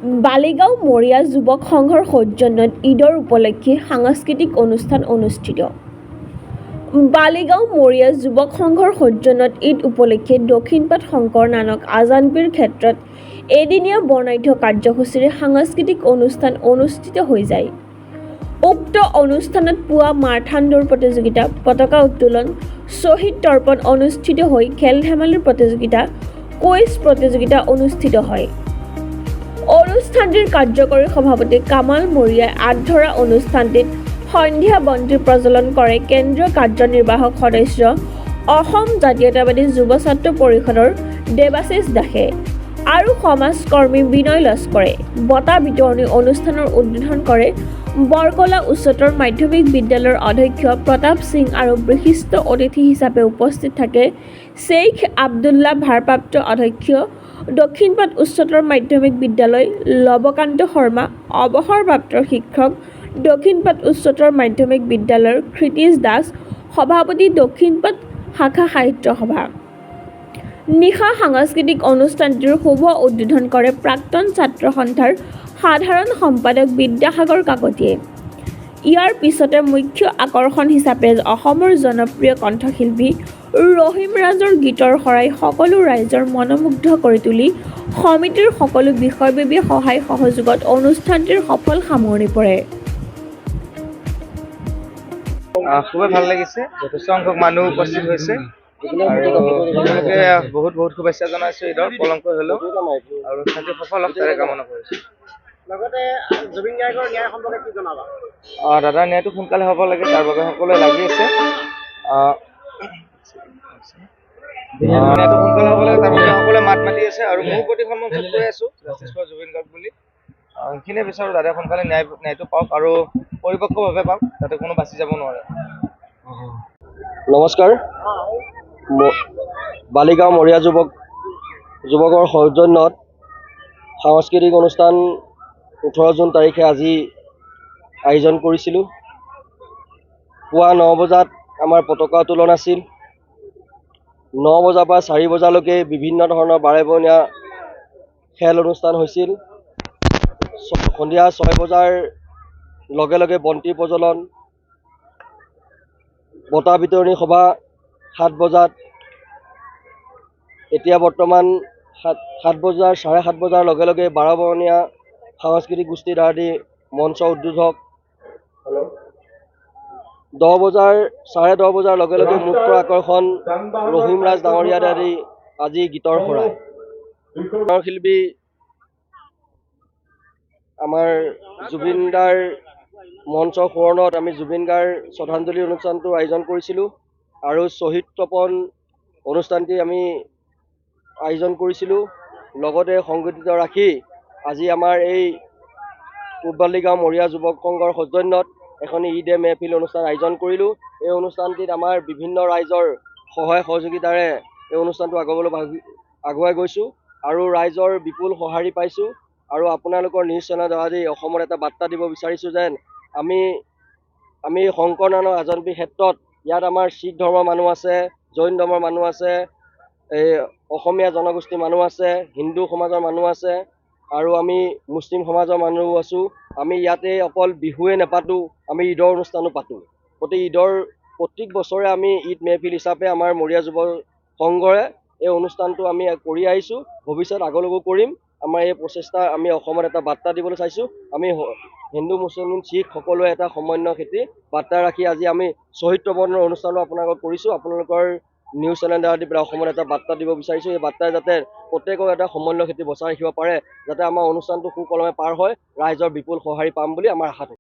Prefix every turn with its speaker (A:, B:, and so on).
A: বালিগাঁও মৰিয়া যুৱক সংঘৰ সৌজন্যত ঈদৰ উপলক্ষে সাংস্কৃতিক অনুষ্ঠান অনুষ্ঠিত। বালিগাঁও মৰিয়া যুৱক সংঘৰ সৌজন্যত ঈদ উপলক্ষে দক্ষিণপাট শংকৰ নানক আজানপীৰ ক্ষেত্ৰত এদিনীয়া বৰ্ণাঢ্য কাৰ্যসূচীৰে সাংস্কৃতিক অনুষ্ঠান অনুষ্ঠিত হৈ যায়। উক্ত অনুষ্ঠানত পুৱা মাৰাথন দৌৰ প্ৰতিযোগিতা, পতাকা উত্তোলন, শ্বহীদ তৰ্পণ অনুষ্ঠিত হৈ খেল-ধেমালিৰ প্ৰতিযোগিতা, কুইজ প্ৰতিযোগিতা অনুষ্ঠিত হয়। অনুষ্ঠানটিৰ কাৰ্যকৰী সভাপতি কামাল মৰিয়াই আঁত ধৰা অনুষ্ঠানটিত সন্ধিয়া বন্তি প্ৰজ্বলন কৰে কেন্দ্ৰীয় কাৰ্যনিৰ্বাহক সদস্য অসম জাতীয়তাবাদী যুৱ ছাত্ৰ পৰিষদৰ দেৱাশিষ দাসে আৰু সমাজকৰ্মী বিনয় লস্কৰে। বঁটা বিতৰণী অনুষ্ঠানৰ উদ্বোধন কৰে বৰকলা উচ্চতৰ মাধ্যমিক বিদ্যালয়ৰ অধ্যক্ষ প্ৰতাপ সিং আৰু বিশিষ্ট অতিথি হিচাপে উপস্থিত থাকে শ্বেইখ আব্দুল্লাহ ভাৰপ্ৰাপ্ত অধ্যক্ষ দক্ষিণপাট উচ্চতৰ মাধ্যমিক বিদ্যালয়, লৱকান্ত শৰ্মা অৱসৰপ্ৰাপ্ত শিক্ষক দক্ষিণপাট উচ্চতৰ মাধ্যমিক বিদ্যালয়ৰ ক্ষিতিশ দাস সভাপতি দক্ষিণপাট শাখা সাহিত্য সভা। নিশা সাংস্কৃতিক অনুষ্ঠানটিৰ শুভ উদ্বোধন কৰে প্ৰাক্তন ছাত্ৰ সন্থাৰ সাধাৰণ সম্পাদক বিদ্যাসাগৰ কাকতিয়ে। ইয়াৰ পিছতে মুখ্য আকৰ্ষণ হিচাপে অসমৰ জনপ্ৰিয় কণ্ঠশিল্পী ৰহিম ৰাজৰ গীতৰ শৰাই সকলো ৰাইজৰ মনোমুগ্ধ কৰি তুলি সমিতিৰ সকলো বিষয়ববী সহায় সহযোগত অনুষ্ঠানটিৰ সফল সামৰণি পৰে।
B: খুবই ভাল লাগিছে, যথেষ্ট সংখ্যক মানুহ উপস্থিত হৈছে আৰু বহুত শুভেচ্ছা জনাইছো ঈদৰ পলংক হলেও আৰু অনুষ্ঠানটি সফল হওক তাৰে কামনা কৰিছো।
C: লগতে জুবিন গাৰ্গৰ ন্যায় সম্পৰ্কে কি জনাবা?
B: দাদাৰ ন্যায়টো সোনকালে হ'ব লাগে, তাৰ বাবে সকলোৱে লাগি আছে। ন্যায়টো সোনকালে হ'ব লাগে, তাৰ বাবে সকলোৱে মাত মাতি আছে আৰু মোৰ প্ৰতিখন মঞ্চত কৈ আছো জাষ্টিছ ফৰ জুবিন গাৰ্গ বুলি। সেইখিনিয়ে বিচাৰো দাদাই সোনকালে ন্যায়টো পাওক আৰু পৰিপক্কভাৱে পাওক, যাতে কোনো বাচি যাব নোৱাৰে।
D: নমস্কাৰ। বালিগাঁও মৰিয়া যুৱকৰ সৌজন্যত সাংস্কৃতিক অনুষ্ঠান 18 জুন তাৰিখে আজি আয়োজন কৰিছিলোঁ। পুৱা 9 বজাত আমাৰ পতাকা উত্তোলন আছিল। 9 বজাৰ পৰা 4 বজালৈকে বিভিন্ন ধৰণৰ বাৰেবৰণীয়া খেল অনুষ্ঠান হৈছিল। সন্ধিয়া 6 বজাৰ লগে লগে বন্তি প্ৰজ্বলন, বঁটা বিতৰণী সভা 7 বজাত। এতিয়া বৰ্তমান 7 বজাৰ 7:30 বজাৰ লগে লগে বাৰবৰণীয়া সাংস্কৃতিক গোষ্ঠীৰ দ্বাৰা মঞ্চ উদ্বোধক। 10 বজাৰ 10:30 বজাৰ লগে লগে মুখ্য আকৰ্ষণ ৰহিম ৰাজ ডাঙৰীয়া দ্বাৰা আজি গীতৰ শৰাই। শিল্পী আমাৰ জুবিন দাৰ মঞ্চ সোঁৱৰণত আমি জুবিন গাৰ শ্ৰদ্ধাঞ্জলি অনুষ্ঠানটো আয়োজন কৰিছিলোঁ আৰু শ্বহীদ তৰ্পণ অনুষ্ঠানটি আমি আয়োজন কৰিছিলোঁ। লগতে সংগঠিত ৰাখি আজি আমাৰ এই পূব বালিগাঁও মৰিয়া যুৱক সংঘৰ সৌজন্যত এখন ঈদ-এ মেহফিল অনুষ্ঠান আয়োজন কৰিলোঁ। এই অনুষ্ঠানটিত আমাৰ বিভিন্ন ৰাইজৰ সহায় সহযোগিতাৰে এই অনুষ্ঠানটো আগুৱাই গৈছোঁ আৰু ৰাইজৰ বিপুল সঁহাৰি পাইছোঁ। আৰু আপোনালোকৰ নিউজ চেনেলৰ দ্বাৰা অসমত এটা বাৰ্তা দিব বিচাৰিছোঁ যেন আমি শংকৰ নানক আজানপীৰ ক্ষেত্ৰত ইয়াত আমাৰ শিখ ধৰ্মৰ মানুহ আছে, জৈন ধৰ্মৰ মানুহ আছে, অসমীয়া জনগোষ্ঠীৰ মানুহ আছে, হিন্দু সমাজৰ মানুহ আছে আৰু আমি মুছলিম সমাজৰ মানুহো আছোঁ। আমি ইয়াতে অকল বিহুৱে নেপাতোঁ, আমি ঈদৰ অনুষ্ঠানো পাতোঁ। প্ৰত্যেক বছৰে আমি ঈদ মেহফিল হিচাপে আমাৰ মৰিয়া যুৱ সংঘৰে এই অনুষ্ঠানটো আমি কৰি আহিছোঁ, ভৱিষ্যত আগলৈকো কৰিম। আমাৰ এই প্ৰচেষ্টা আমি অসমত এটা বাৰ্তা দিবলৈ চাইছোঁ। আমি হিন্দু মুছলমান শিখ সকলোৱে এটা সমন্বয় খেতি বাৰ্তা ৰাখি আজি আমি শ্বহীদ তৰ্পণৰ অনুষ্ঠানো আপোনালোকক কৰিছোঁ। আপোনালোকৰ নিউজ চেনেল দ্বাৰা দি পেলাই অসমত এটা বাৰ্তা দিব বিচাৰিছোঁ। এই বাৰ্তাই যাতে প্ৰত্যেকক এটা সমন্বয় খেতি বচাই ৰাখিব পাৰে, যাতে আমাৰ অনুষ্ঠানটো সুকলমে পাৰ হয়, ৰাইজৰ বিপুল সঁহাৰি পাম বুলি আমাৰ আশা থাকে।